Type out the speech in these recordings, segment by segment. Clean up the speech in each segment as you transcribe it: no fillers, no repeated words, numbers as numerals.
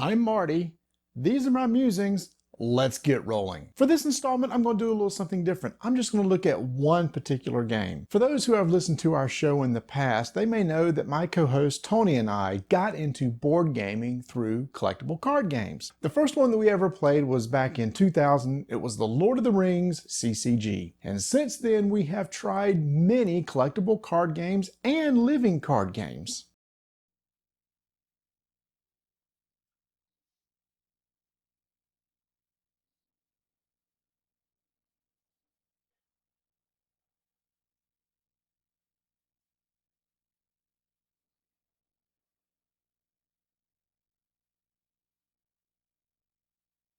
I'm Marty. These are my musings. Let's get rolling. For this installment, I'm going to do a little something different. I'm just going to look at one particular game. For those who have listened to our show in the past, they may know that my co-host Tony and I got into board gaming through collectible card games. The first one that we ever played was back in 2000. It was the Lord of the Rings CCG. And since then, we have tried many collectible card games and living card games.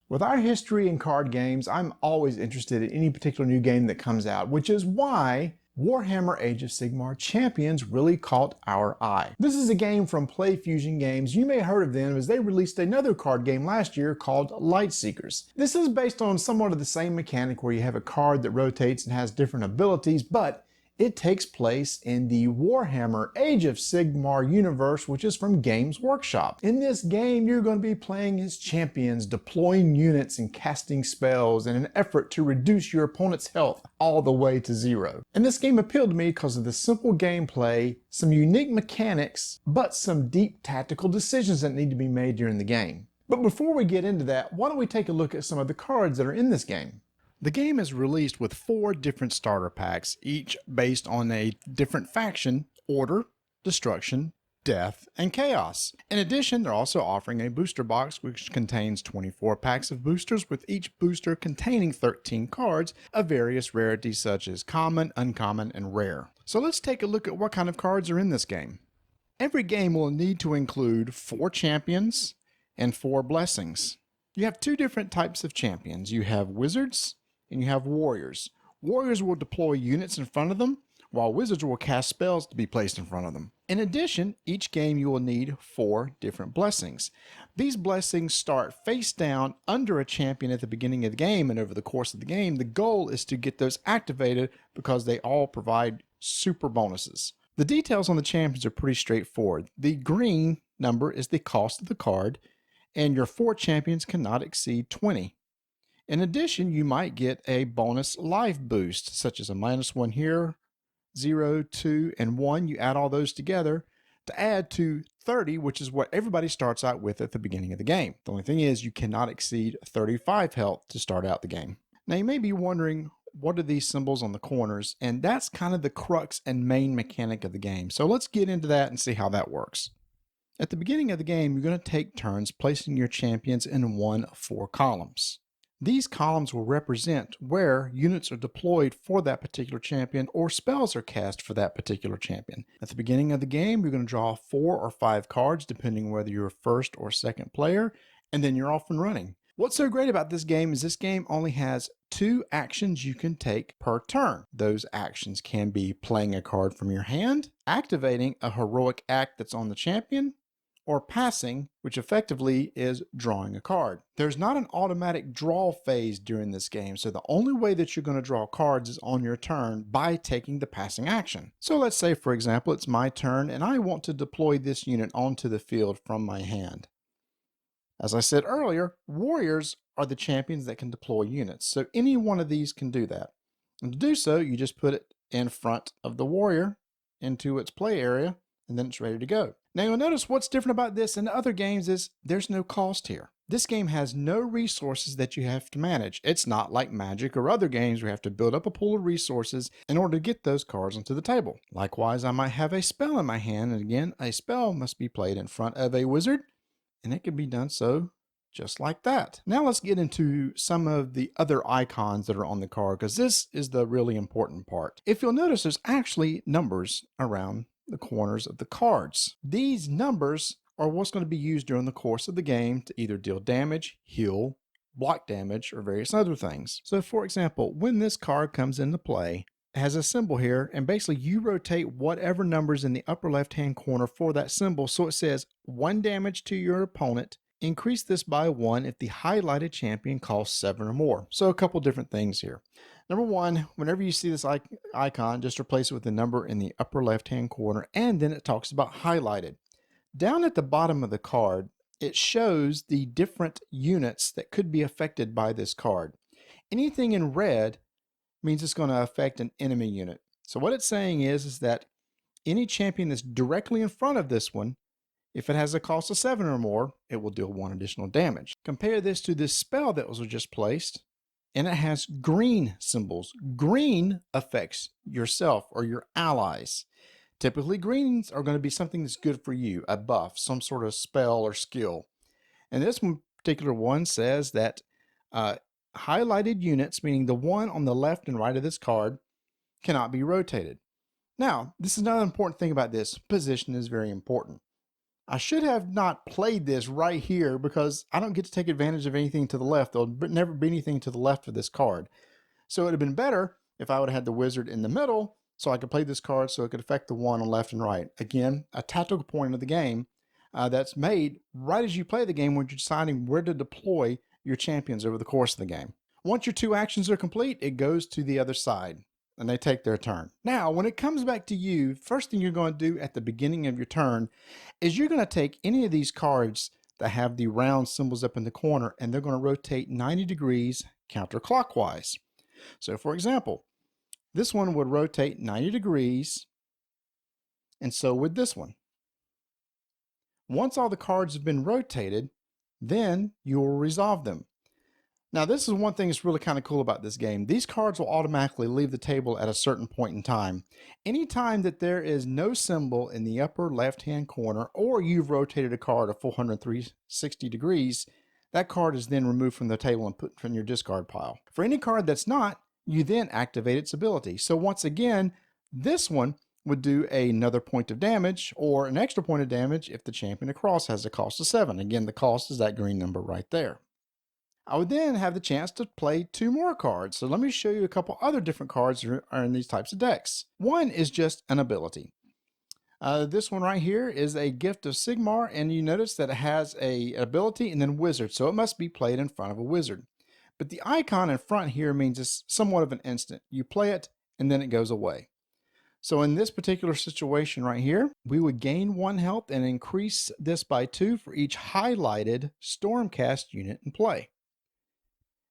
With our history in card games, I'm always interested in any particular new game that comes out, which is why Warhammer Age of Sigmar Champions really caught our eye. This is a game from PlayFusion Games. You may have heard of them as they released another card game last year called Lightseekers. This is based on somewhat of the same mechanic where you have a card that rotates and has different abilities, but it takes place in the Warhammer Age of Sigmar universe, which is from Games Workshop. In this game, you're going to be playing as champions, deploying units and casting spells in an effort to reduce your opponent's health all the way to zero. And this game appealed to me because of the simple gameplay, some unique mechanics, but some deep tactical decisions that need to be made during the game. But before we get into that, why don't we take a look at some of the cards that are in this game? The game is released with 4 different starter packs, each based on a different faction: order, destruction, death, and chaos. In addition, they're also offering a booster box which contains 24 packs of boosters, with each booster containing 13 cards of various rarities such as common, uncommon, and rare. So let's take a look at what kind of cards are in this game. Every game will need to include 4 champions and 4 blessings. You have 2 different types of champions. You have wizards and you have warriors. Warriors will deploy units in front of them, while wizards will cast spells to be placed in front of them. In addition, each game you will need 4 different blessings. These blessings start face down under a champion at the beginning of the game, and over the course of the game, the goal is to get those activated because they all provide super bonuses. The details on the champions are pretty straightforward. The green number is the cost of the card, and your 4 champions cannot exceed 20. In addition, you might get a bonus life boost, such as a -1 here, 0, 2, and 1. You add all those together to add to 30, which is what everybody starts out with at the beginning of the game. The only thing is you cannot exceed 35 health to start out the game. Now you may be wondering, what are these symbols on the corners? And that's kind of the crux and main mechanic of the game. So let's get into that and see how that works. At the beginning of the game, you're going to take turns placing your champions in one of 4 columns. These columns will represent where units are deployed for that particular champion or spells are cast for that particular champion. At the beginning of the game, you're going to draw 4 or 5 cards, depending whether you're first or second player, and then you're off and running. What's so great about this game is this game only has 2 actions you can take per turn. Those actions can be playing a card from your hand, activating a heroic act that's on the champion, or passing, which effectively is drawing a card. There's not an automatic draw phase during this game, so the only way that you're going to draw cards is on your turn by taking the passing action. So let's say, for example, it's my turn and I want to deploy this unit onto the field from my hand. As I said earlier, warriors are the champions that can deploy units, so any one of these can do that. And to do so, you just put it in front of the warrior into its play area, and then it's ready to go. Now you'll notice what's different about this and other games is there's no cost here. This game has no resources that you have to manage. It's not like Magic or other games where you have to build up a pool of resources in order to get those cards onto the table. Likewise, I might have a spell in my hand, and again, a spell must be played in front of a wizard, and it can be done so just like that. Now let's get into some of the other icons that are on the card, because this is the really important part. If you'll notice, there's actually numbers around the corners of the cards. These numbers are what's going to be used during the course of the game to either deal damage, heal, block damage, or various other things. So for example, when this card comes into play, it has a symbol here, and basically you rotate whatever numbers in the upper left hand corner for that symbol. So it says 1 damage to your opponent. Increase this by 1 if the highlighted champion costs 7 or more. So a couple different things here. Number 1, whenever you see this icon, just replace it with the number in the upper left-hand corner, and then it talks about highlighted. Down at the bottom of the card, it shows the different units that could be affected by this card. Anything in red means it's going to affect an enemy unit. So what it's saying is that any champion that's directly in front of this one, if it has a cost of 7 or more, it will deal 1 additional damage. Compare this to this spell that was just placed, and it has green symbols. Green affects yourself or your allies. Typically, greens are going to be something that's good for you, a buff, some sort of spell or skill. And this one particular one says that highlighted units, meaning the one on the left and right of this card, cannot be rotated. Now, this is another important thing about this. Position is very important. I should have not played this right here because I don't get to take advantage of anything to the left. There'll never be anything to the left of this card. So it would have been better if I would have had the wizard in the middle so I could play this card so it could affect the one on left and right. Again, a tactical point of the game that's made right as you play the game when you're deciding where to deploy your champions over the course of the game. Once your 2 actions are complete, it goes to the other side and they take their turn. Now, when it comes back to you, first thing you're going to do at the beginning of your turn is you're going to take any of these cards that have the round symbols up in the corner and they're going to rotate 90 degrees counterclockwise. So for example, this one would rotate 90 degrees, and so would this one. Once all the cards have been rotated, then you will resolve them. Now, this is one thing that's really kind of cool about this game. These cards will automatically leave the table at a certain point in time. Anytime that there is no symbol in the upper left-hand corner, or you've rotated a card a full 160 degrees, that card is then removed from the table and put in your discard pile. For any card that's not, you then activate its ability. So once again, this one would do another point of damage or an extra point of damage if the champion across has a cost of 7. Again, the cost is that green number right there. I would then have the chance to play 2 more cards. So let me show you a couple other different cards that are in these types of decks. One is just an ability. This one right here is a gift of Sigmar, and you notice that it has an ability and then wizard, so it must be played in front of a wizard. But the icon in front here means it's somewhat of an instant. You play it and then it goes away. So in this particular situation right here, we would gain 1 health and increase this by 2 for each highlighted Stormcast unit in play.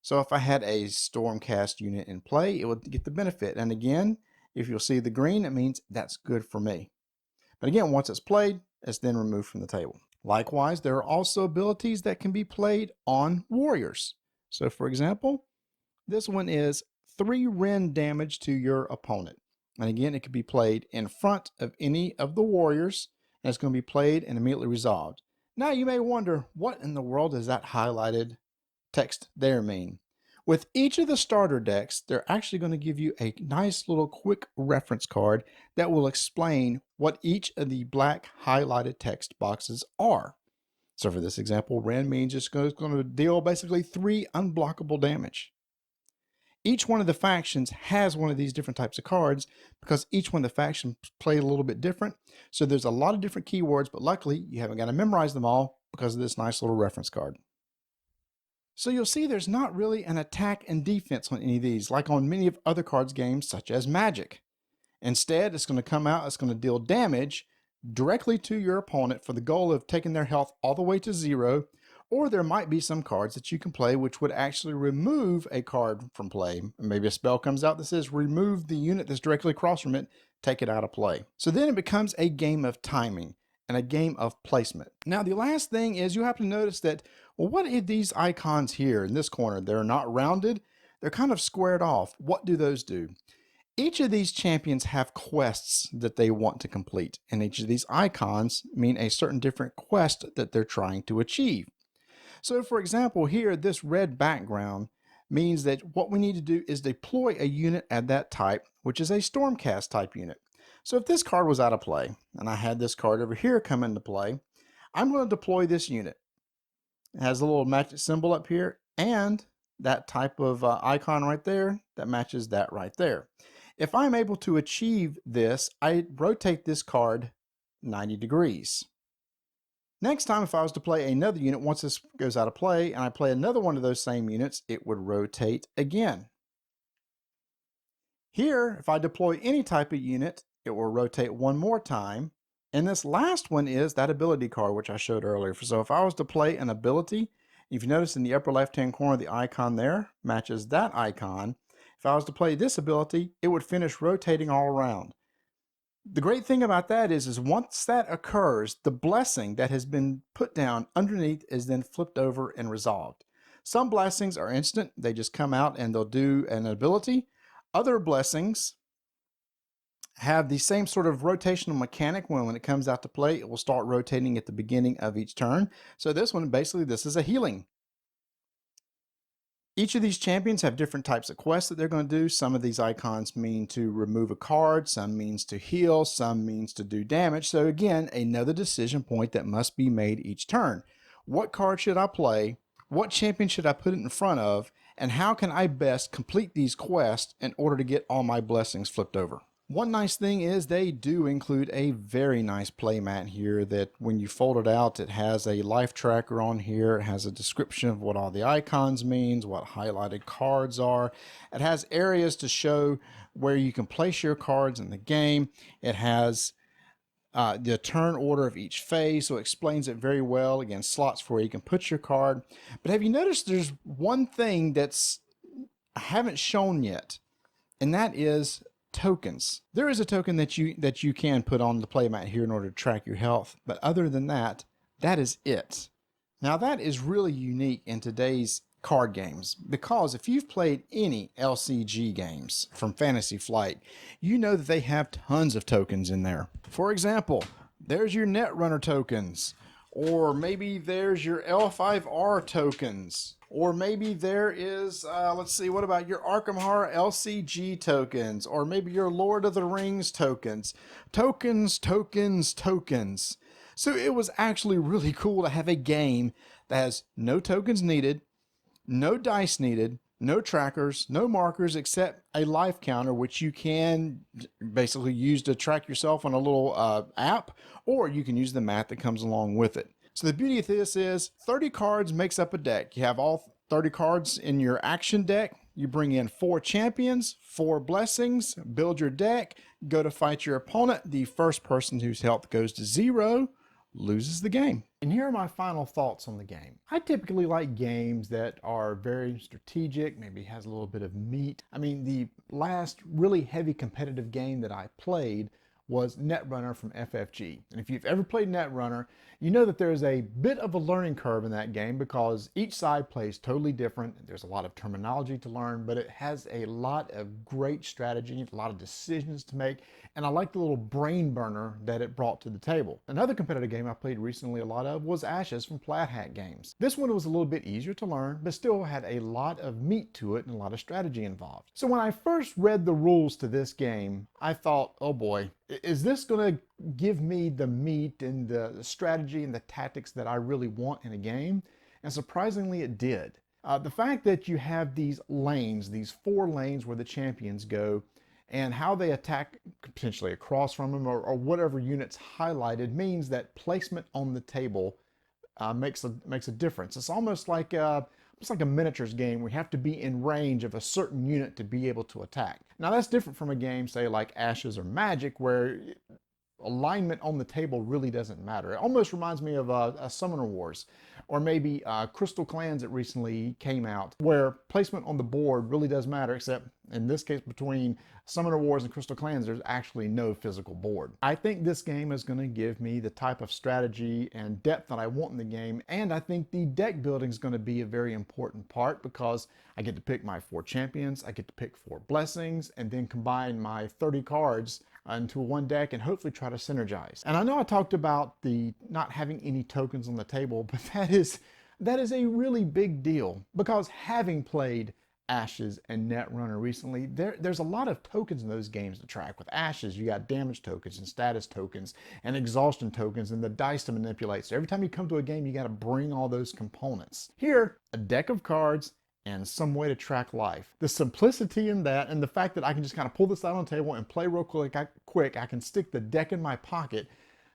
So if I had a Stormcast unit in play, it would get the benefit. And again, if you'll see the green, it means that's good for me. But again, once it's played, it's then removed from the table. Likewise, there are also abilities that can be played on warriors. So for example, this one is 3 rend damage to your opponent. And again, it could be played in front of any of the warriors, and it's going to be played and immediately resolved. Now you may wonder, what in the world does that highlighted text there mean? With each of the starter decks, they're actually going to give you a nice little quick reference card that will explain what each of the black highlighted text boxes are. So for this example, rend means it's going to deal basically 3 unblockable damage. Each one of the factions has one of these different types of cards because each one of the factions play a little bit different. So there's a lot of different keywords, but luckily you haven't got to memorize them all because of this nice little reference card. So you'll see there's not really an attack and defense on any of these, like on many of other cards games such as Magic. Instead, it's going to come out, it's going to deal damage directly to your opponent for the goal of taking their health all the way to 0, or there might be some cards that you can play which would actually remove a card from play. Maybe a spell comes out that says remove the unit that's directly across from it, take it out of play. So then it becomes a game of timing and a game of placement. Now the last thing is you have to notice that, well, what are these icons here in this corner? They're not rounded, they're kind of squared off. What do those do? Each of these champions have quests that they want to complete, and each of these icons mean a certain different quest that they're trying to achieve. So for example, here, this red background means that what we need to do is deploy a unit at that type, which is a Stormcast type unit. So if this card was out of play, and I had this card over here come into play, I'm going to deploy this unit. It has a little magic symbol up here, and that type of icon right there that matches that right there. If I'm able to achieve this, I rotate this card 90 degrees. Next time, if I was to play another unit, once this goes out of play, and I play another one of those same units, it would rotate again. Here, if I deploy any type of unit, it will rotate one more time, And this last one is that ability card, which I showed earlier. So if I was to play an ability, if you notice in the upper left-hand corner, the icon there matches that icon. If I was to play this ability, it would finish rotating all around. The great thing about that is once that occurs, the blessing that has been put down underneath is then flipped over and resolved. Some blessings are instant. They just come out and they'll do an ability. Other blessings have the same sort of rotational mechanic. When it comes out to play, it will start rotating at the beginning of each turn. So this one, basically, this is a healing. Each of these champions have different types of quests that they're going to do. Some of these icons mean to remove a card, some means to heal, some means to do damage. So again, another decision point that must be made each turn. What card should I play? What champion should I put it in front of? And how can I best complete these quests in order to get all my blessings flipped over? One nice thing is they do include a very nice playmat here that when you fold it out, it has a life tracker on here. It has a description of what all the icons means, what highlighted cards are. It has areas to show where you can place your cards in the game. It has the turn order of each phase, so it explains it very well. Again, slots for where you can put your card. But have you noticed there's one thing that's I haven't shown yet, and that is tokens. There is a token that you can put on the playmat here in order to track your health, but other than that, that is it. Now that is really unique in today's card games, because if you've played any LCG games from Fantasy Flight, you know that they have tons of tokens in there. For example, there's your Netrunner tokens, or maybe there's your L5R tokens, or maybe there is, let's see, what about your Arkham Horror LCG tokens, or maybe your Lord of the Rings tokens. Tokens, tokens, tokens. So it was actually really cool to have a game that has no tokens needed, no dice needed, no trackers, no markers, except a life counter, which you can basically use to track yourself on a little app, or you can use the mat that comes along with it. So the beauty of this is 30 cards makes up a deck. You have all 30 cards in your action deck. You bring in 4 champions, 4 blessings, build your deck, go to fight your opponent. The first person whose health goes to 0 loses the game. And here are my final thoughts on the game. I typically like games that are very strategic, maybe has a little bit of meat. I mean, the last really heavy competitive game that I played was Netrunner from FFG. And if you've ever played Netrunner, you know that there's a bit of a learning curve in that game because each side plays totally different. There's a lot of terminology to learn, but it has a lot of great strategy, a lot of decisions to make, and I like the little brain burner that it brought to the table. Another competitive game I played recently a lot of was Ashes from Flat Hat Games. This one was a little bit easier to learn, but still had a lot of meat to it and a lot of strategy involved. So when I first read the rules to this game, I thought, oh boy, is this going to give me the meat and the strategy and the tactics that I really want in a game? And surprisingly, it did. The fact that you have these lanes, these 4 lanes where the champions go, and how they attack potentially across from them or whatever units highlighted means that placement on the table makes a difference. It's almost like a miniatures game where you have to be in range of a certain unit to be able to attack. Now that's different from a game, say like Ashes or Magic, where alignment on the table really doesn't matter. It almost reminds me of a Summoner Wars, or maybe Crystal Clans that recently came out, where placement on the board really does matter, except in this case between Summoner Wars and Crystal Clans, there's actually no physical board. I think this game is going to give me the type of strategy and depth that I want in the game, and I think the deck building is going to be a very important part because I get to pick my 4 champions, I get to pick 4 blessings, and then combine my 30 cards into one deck and hopefully try to synergize. And I know I talked about the not having any tokens on the table, but that is a really big deal because having played Ashes and Netrunner recently, there's a lot of tokens in those games to track. With Ashes, you got damage tokens and status tokens and exhaustion tokens and the dice to manipulate. So every time you come to a game, you got to bring all those components. Here, a deck of cards and some way to track life. The simplicity in that and the fact that I can just kind of pull this out on the table and play real quick, I can stick the deck in my pocket,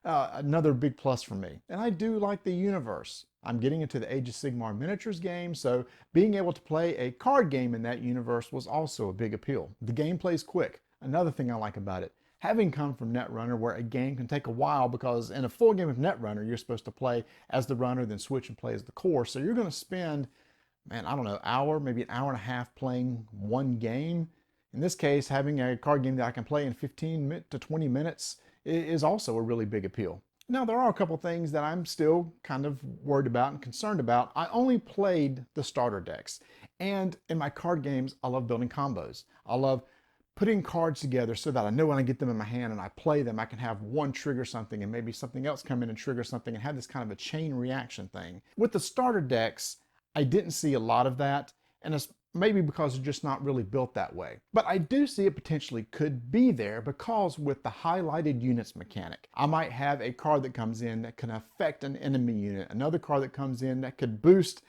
another big plus for me. And I do like the universe. I'm getting into the Age of Sigmar miniatures game, so being able to play a card game in that universe was also a big appeal. The gameplay is quick. Another thing I like about it, having come from Netrunner, where a game can take a while because in a full game of Netrunner, you're supposed to play as the runner, then switch and play as the core. So you're going to spend, man, I don't know, hour, maybe an hour and a half playing one game. In this case, having a card game that I can play in 15 to 20 minutes is also a really big appeal. Now, there are a couple things that I'm still kind of worried about and concerned about. I only played the starter decks. And in my card games, I love building combos. I love putting cards together so that I know when I get them in my hand and I play them, I can have one trigger something and maybe something else come in and trigger something and have this kind of a chain reaction thing. With the starter decks, I didn't see a lot of that, and it's maybe because they're just not really built that way. But I do see it potentially could be there because with the highlighted units mechanic, I might have a card that comes in that can affect an enemy unit, another card that comes in that could boost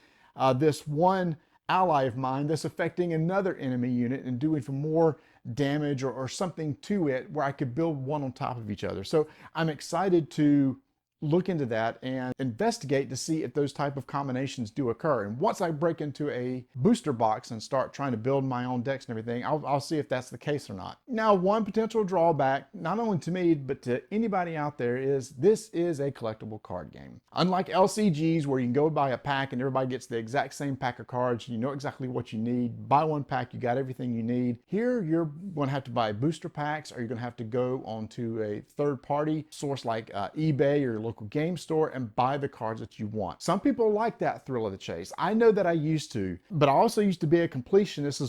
this one ally of mine that's affecting another enemy unit and doing for more damage or something to it where I could build one on top of each other. So I'm excited to look into that and investigate to see if those type of combinations do occur. And once I break into a booster box and start trying to build my own decks and everything, I'll see if that's the case or not. Now, one potential drawback, not only to me, but to anybody out there, is this is a collectible card game. Unlike LCGs where you can go buy a pack and everybody gets the exact same pack of cards, you know exactly what you need, buy one pack, you got everything you need. Here, you're going to have to buy booster packs, or you're going to have to go onto a third-party source like eBay or your local game store and buy the cards that you want. Some people like that thrill of the chase. I know that I used to, but I also used to be a completionist,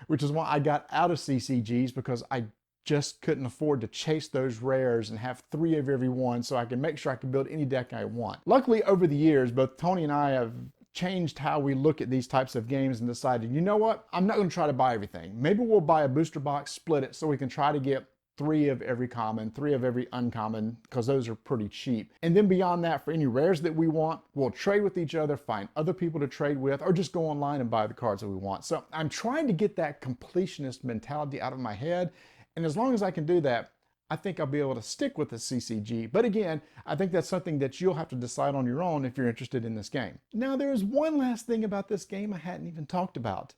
which is why I got out of CCGs, because I just couldn't afford to chase those rares and have 3 of every one so I can make sure I can build any deck I want. Luckily, over the years, both Tony and I have changed how we look at these types of games and decided, you know what, I'm not going to try to buy everything. Maybe we'll buy a booster box, split it, so we can try to get 3 of every common, 3 of every uncommon, because those are pretty cheap. And then beyond that, for any rares that we want, we'll trade with each other, find other people to trade with, or just go online and buy the cards that we want. So I'm trying to get that completionist mentality out of my head. And as long as I can do that, I think I'll be able to stick with the CCG. But again, I think that's something that you'll have to decide on your own if you're interested in this game. Now, there is one last thing about this game I hadn't even talked about: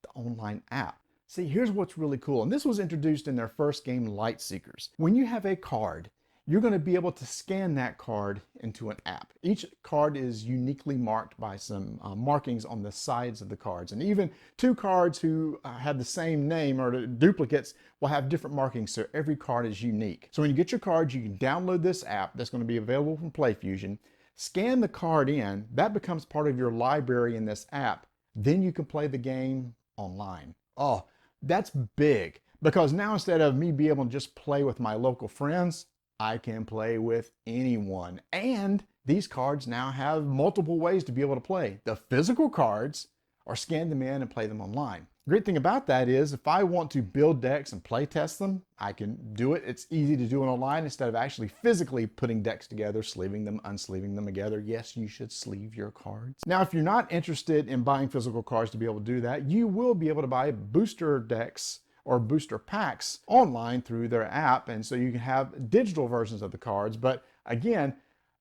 the online app. See, here's what's really cool, and this was introduced in their first game, Lightseekers. When you have a card, you're going to be able to scan that card into an app. Each card is uniquely marked by some markings on the sides of the cards, and even 2 cards who have the same name or the duplicates will have different markings, so every card is unique. So when you get your cards, you can download this app that's going to be available from PlayFusion, scan the card in, that becomes part of your library in this app, then you can play the game online. Oh, that's big, because now instead of me being able to just play with my local friends, I can play with anyone. And these cards now have multiple ways to be able to play the physical cards or scan them in and play them online. Great thing about that is if I want to build decks and play test them, I can do it. It's easy to do it online instead of actually physically putting decks together, sleeving them, unsleeving them together. Yes, you should sleeve your cards. Now, if you're not interested in buying physical cards to be able to do that, you will be able to buy booster decks or booster packs online through their app. And so you can have digital versions of the cards. But again,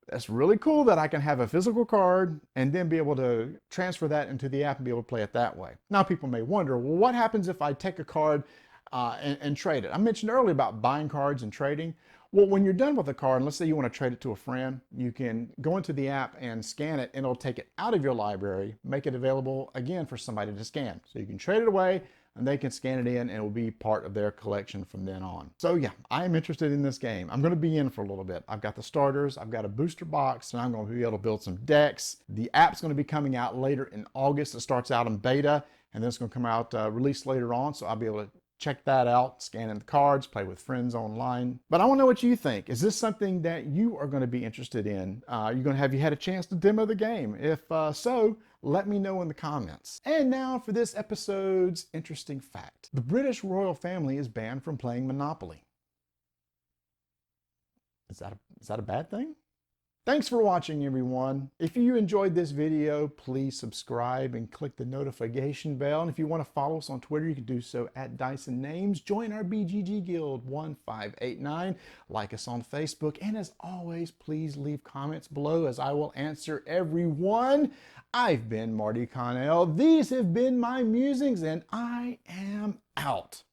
that's really cool that I can have a physical card and then be able to transfer that into the app and be able to play it that way. Now, people may wonder, well, what happens if I take a card and trade it? I mentioned earlier about buying cards and trading. Well, when you're done with a card, and let's say you want to trade it to a friend, you can go into the app and scan it, and it'll take it out of your library, make it available again for somebody to scan. So you can trade it away, and they can scan it in, and it will be part of their collection from then on. So yeah, I am interested in this game. I'm going to be in for a little bit. I've got the starters, I've got a booster box, and I'm going to be able to build some decks. The app's going to be coming out later in August. It starts out in beta, and then it's going to come out released later on, so I'll be able to check that out, scan in the cards, play with friends online. But I want to know what you think. Is this something that you are going to be interested in? Have you had a chance to demo the game? If so, let me know in the comments. And now for this episode's interesting fact. The British royal family is banned from playing Monopoly. Is that a bad thing? Thanks for watching, everyone. If you enjoyed this video, please subscribe and click the notification bell. And if you want to follow us on Twitter, you can do so at Dyson Names. Join our BGG Guild 1589. Like us on Facebook. And as always, please leave comments below as I will answer every one. I've been Marty Connell. These have been my musings, and I am out.